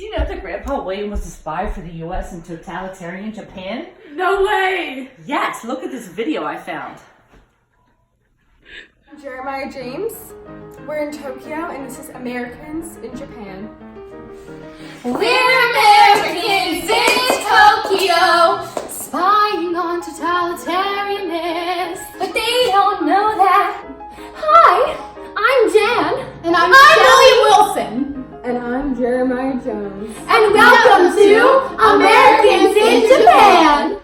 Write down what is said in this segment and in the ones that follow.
Do you know that Grandpa William was a spy for the U.S. in Totalitarian Japan? No way! Yes, look at this video I found. I'm Jeremiah James. We're in Tokyo, and this is Americans in Japan. We're Americans in Tokyo, spying on totalitarianists, but they don't know that. Hi, I'm Jan, and I'm Lily Wilson. And I'm Jeremiah Jones. And welcome to Americans in Japan!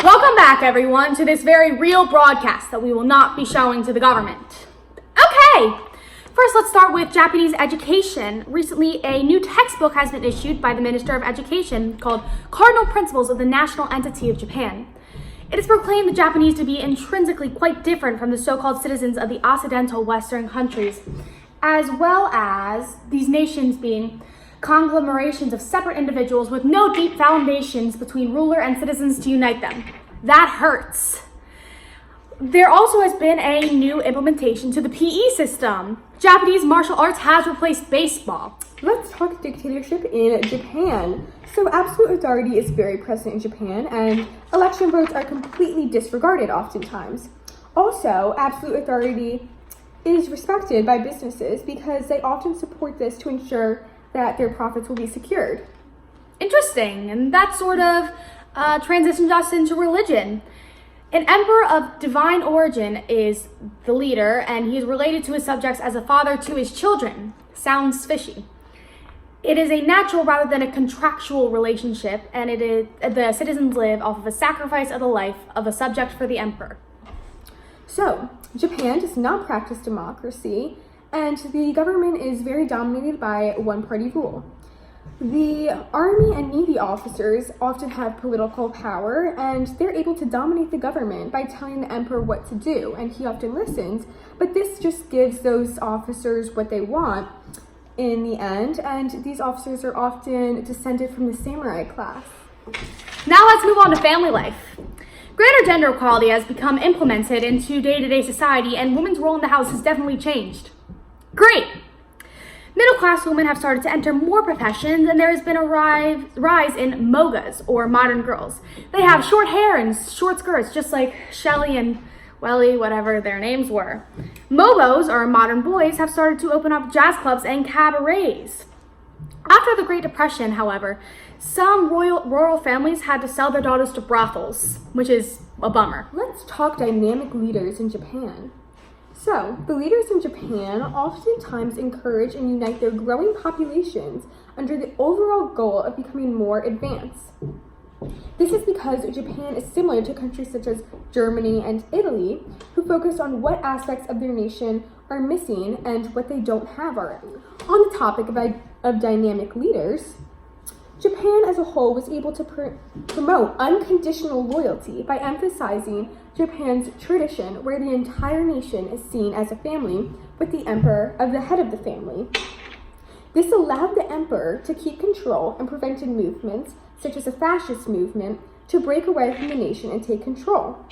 Welcome back, everyone, to this very real broadcast that we will not be showing to the government. Okay, first let's start with Japanese education. Recently, a new textbook has been issued by the Minister of Education called Cardinal Principles of the National Entity of Japan. It has proclaimed the Japanese to be intrinsically quite different from the so-called citizens of the Occidental Western countries, as well as these nations being conglomerations of separate individuals with no deep foundations between ruler and citizens to unite them. That hurts. There also has been a new implementation to the PE system. Japanese martial arts has replaced baseball. Let's talk dictatorship in Japan. So absolute authority is very present in Japan, and election votes are completely disregarded oftentimes. Also, absolute authority is respected by businesses because they often support this to ensure that their profits will be secured. Interesting, and that sort of transitions us into religion. An emperor of divine origin is the leader, and he is related to his subjects as a father to his children. Sounds fishy. It is a natural rather than a contractual relationship, and the citizens live off of a sacrifice of the life of a subject for the emperor. So, Japan does not practice democracy, and the government is very dominated by one-party rule. The army and navy officers often have political power, and they're able to dominate the government by telling the emperor what to do, and he often listens, but this just gives those officers what they want in the end, and these officers are often descended from the samurai class. Now let's move on to family life. Greater gender equality has become implemented into day-to-day society, and women's role in the house has definitely changed. Great! Middle-class women have started to enter more professions, and there has been a rise in mogas, or modern girls. They have short hair and short skirts, just like Shelley and Welly, whatever their names were. Mogos, or modern boys, have started to open up jazz clubs and cabarets. After the Great Depression, however, some royal families had to sell their daughters to brothels, which is a bummer. Let's talk dynamic leaders in Japan. So, the leaders in Japan oftentimes encourage and unite their growing populations under the overall goal of becoming more advanced. This is because Japan is similar to countries such as Germany and Italy, who focus on what aspects of their nation are missing and what they don't have already. On the topic of dynamic leaders, Japan as a whole was able to promote unconditional loyalty by emphasizing Japan's tradition where the entire nation is seen as a family with the emperor as the head of the family. This allowed the emperor to keep control and prevented movements, such as a fascist movement, to break away from the nation and take control.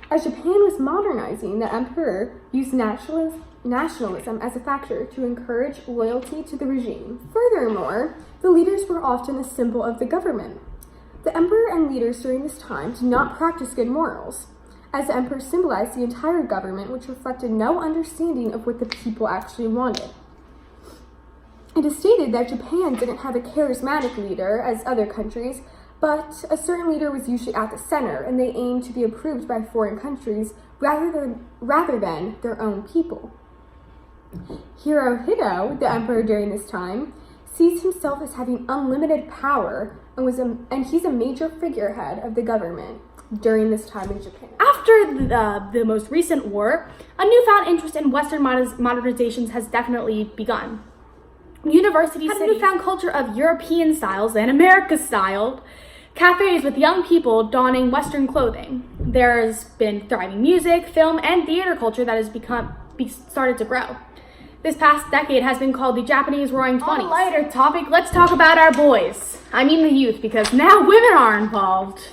As Japan was modernizing, the emperor used nationalism as a factor to encourage loyalty to the regime. Furthermore, the leaders were often a symbol of the government. The emperor and leaders during this time did not practice good morals, as the emperor symbolized the entire government, which reflected no understanding of what the people actually wanted. It is stated that Japan didn't have a charismatic leader as other countries, but a certain leader was usually at the center, and they aimed to be approved by foreign countries rather than their own people. Hirohito, the emperor during this time, sees himself as having unlimited power and he's a major figurehead of the government during this time in Japan. After the most recent war, a newfound interest in Western modernizations has definitely begun. Universities have a newfound culture of European styles and America-styled cafes with young people donning Western clothing. There's been thriving music, film, and theater culture that has started to grow. This past decade has been called the Japanese Roaring 20s. On a lighter topic, let's talk about our boys. I mean the youth, because now women are involved.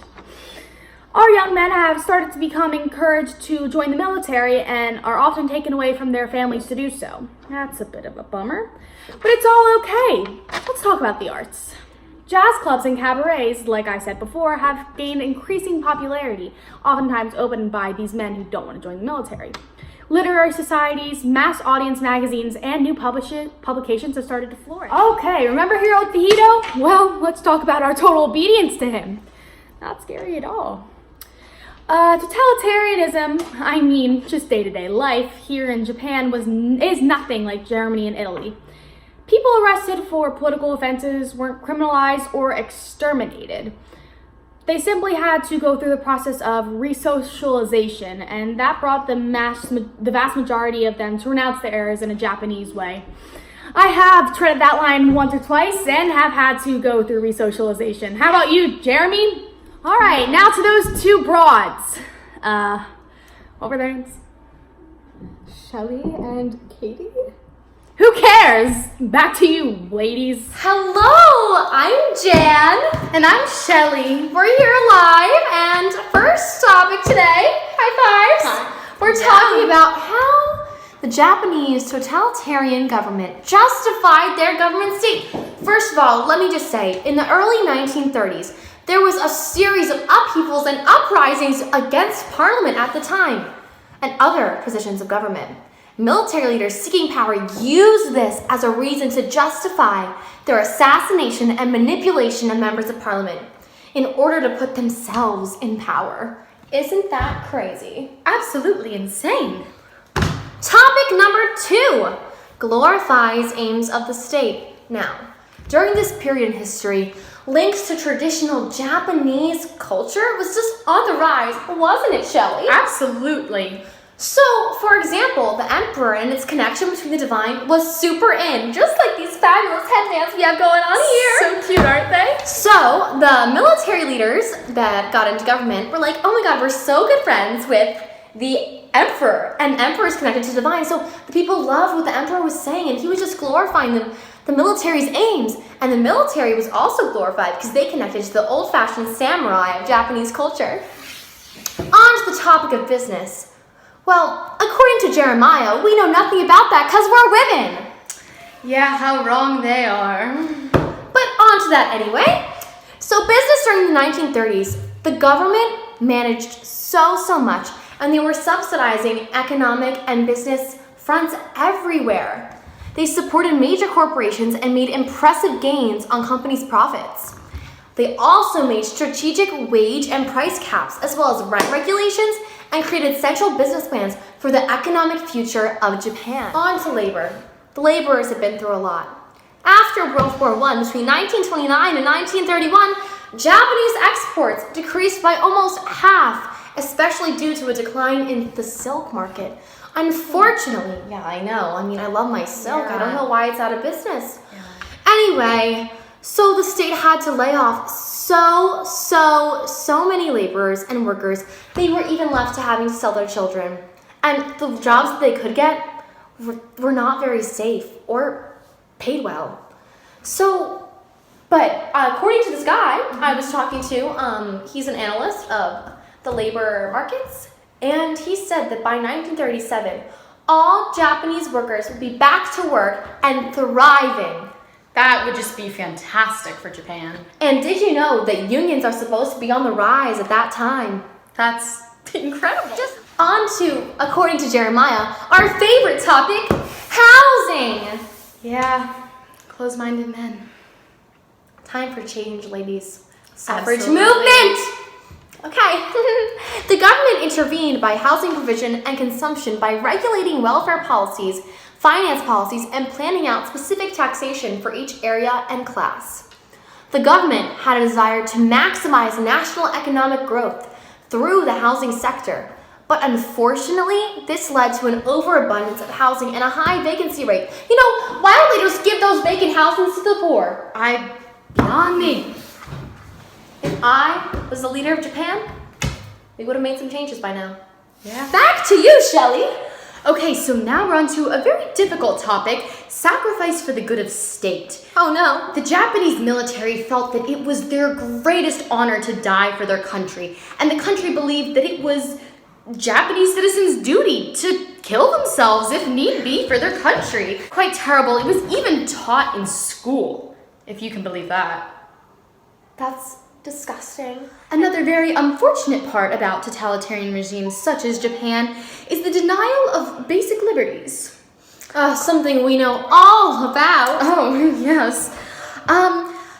Our young men have started to become encouraged to join the military and are often taken away from their families to do so. That's a bit of a bummer, but it's all okay. Let's talk about the arts. Jazz clubs and cabarets, like I said before, have gained increasing popularity, oftentimes opened by these men who don't want to join the military. Literary societies, mass audience magazines, and new publications have started to flourish. Okay, remember Hiro Akihito? Well, let's talk about our total obedience to him. Not scary at all. Totalitarianism, I mean just day-to-day life, here in Japan is nothing like Germany and Italy. People arrested for political offenses weren't criminalized or exterminated. They simply had to go through the process of resocialization, and that brought the vast majority of them to renounce their errors in a Japanese way. I have treaded that line once or twice and have had to go through resocialization. How about you, Jeremy? All right, now to those two broads. What were their names? Shelly and Katie? Who cares? Back to you, ladies. Hello, I'm Jan. And I'm Shelly. We're here live, and first topic today, high fives. We're talking about how the Japanese totalitarian government justified their government state. First of all, let me just say, in the early 1930s, there was a series of upheavals and uprisings against Parliament at the time and other positions of government. Military leaders seeking power used this as a reason to justify their assassination and manipulation of members of Parliament in order to put themselves in power. Isn't that crazy? Absolutely insane. Topic number 2, glorifies aims of the state. Now, during this period in history, links to traditional Japanese culture was just on the rise, wasn't it, Shelley? Absolutely. So, for example, the emperor and its connection between the divine was super in, just like these fabulous headbands we have going on here. So cute, aren't they? So, the military leaders that got into government were like, oh my god, we're so good friends with the emperor, and emperor is connected to divine. So, the people loved what the emperor was saying, and he was just glorifying the military's aims. And the military was also glorified because they connected to the old-fashioned samurai of Japanese culture. On to the topic of business. Well, according to Jeremiah, we know nothing about that because we're women. Yeah, how wrong they are. But on to that anyway. So business during the 1930s, the government managed so much, and they were subsidizing economic and business fronts everywhere. They supported major corporations and made impressive gains on companies' profits. They also made strategic wage and price caps, as well as rent regulations, and created central business plans for the economic future of Japan. On to labor. The laborers have been through a lot. After World War I, between 1929 and 1931, Japanese exports decreased by almost half, especially due to a decline in the silk market. Unfortunately, yeah, I know. I mean, I love my silk. Yeah. I don't know why it's out of business. Yeah. Anyway, so the state had to lay off so many laborers and workers. They were even left to having to sell their children. And the jobs that they could get were not very safe or paid well. So, but according to this guy I was talking to, he's an analyst of the labor markets, and he said that by 1937, all Japanese workers would be back to work and thriving. That would just be fantastic for Japan. And did you know that unions are supposed to be on the rise at that time? That's incredible. Just on to, according to Jeremiah, our favorite topic, housing. Yeah, close-minded men. Time for change, ladies. Suffrage Absolutely. movement! Okay. The government intervened by housing provision and consumption by regulating welfare policies, finance policies, and planning out specific taxation for each area and class. The government had a desire to maximize national economic growth through the housing sector, but unfortunately, this led to an overabundance of housing and a high vacancy rate. You know, why don't they just give those vacant houses to the poor? Beyond me. If I was the leader of Japan, we would have made some changes by now. Yeah. Back to you, Shelley. Okay, so now we're on to a very difficult topic, sacrifice for the good of state. Oh no. The Japanese military felt that it was their greatest honor to die for their country, and the country believed that it was Japanese citizens' duty to kill themselves if need be for their country. Quite terrible. It was even taught in school, if you can believe that. That's disgusting. Another very unfortunate part about totalitarian regimes such as Japan is the denial of basic liberties. Something we know all about. Oh, yes.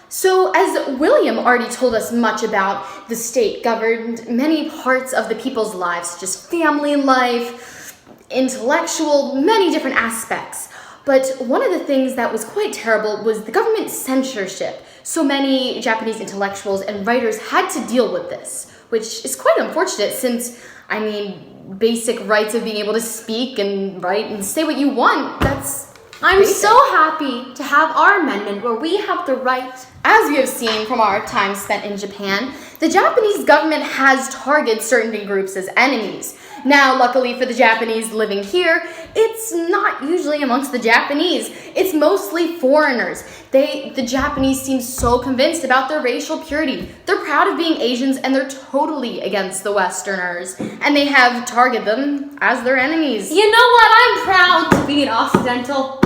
So as William already told us much about, the state governed many parts of the people's lives, such as family life, intellectual, many different aspects. But one of the things that was quite terrible was the government censorship. So many Japanese intellectuals and writers had to deal with this, which is quite unfortunate since, basic rights of being able to speak and write and say what you want, that's I'm basic. so happy to have our amendment where we have the right. As we have seen from our time spent in Japan, the Japanese government has targeted certain groups as enemies. Now, luckily for the Japanese living here, it's not usually amongst the Japanese. It's mostly foreigners. The Japanese seem so convinced about their racial purity. They're proud of being Asians and they're totally against the Westerners. And they have targeted them as their enemies. You know what? I'm proud to be an Occidental.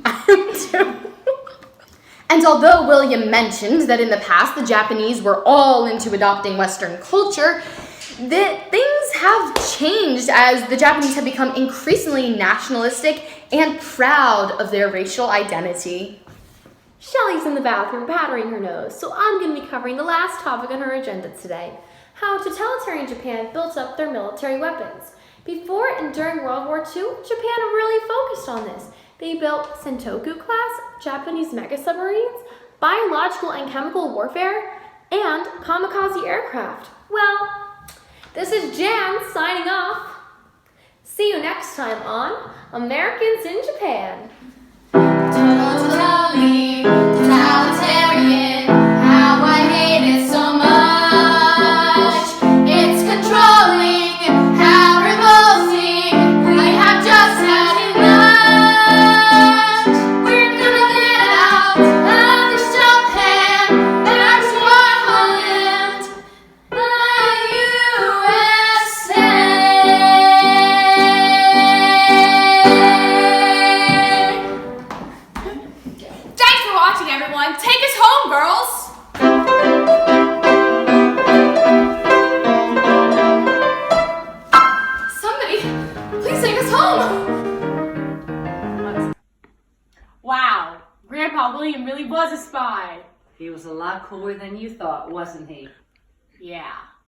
I am too. And although William mentioned that in the past the Japanese were all into adopting Western culture, that things have changed as the Japanese have become increasingly nationalistic and proud of their racial identity. Shelly's in the bathroom powdering her nose, so I'm going to be covering the last topic on her agenda today, how totalitarian Japan built up their military weapons. Before and during World War II, Japan really focused on this. They built Sentoku-class Japanese mega-submarines, biological and chemical warfare, and kamikaze aircraft. Well, this is Jan signing off. See you next time on Americans in Japan. Totally totalitarian. How I hate it so much. It's controlling, how revolting. We have just had enough. We're gonna get out of this Japan. Back to our homeland, the USA. Thanks for watching, everyone. Take us home, girls. Somebody, please take us home. Wow, Grandpa William really was a spy. He was a lot cooler than you thought, wasn't he? Yeah.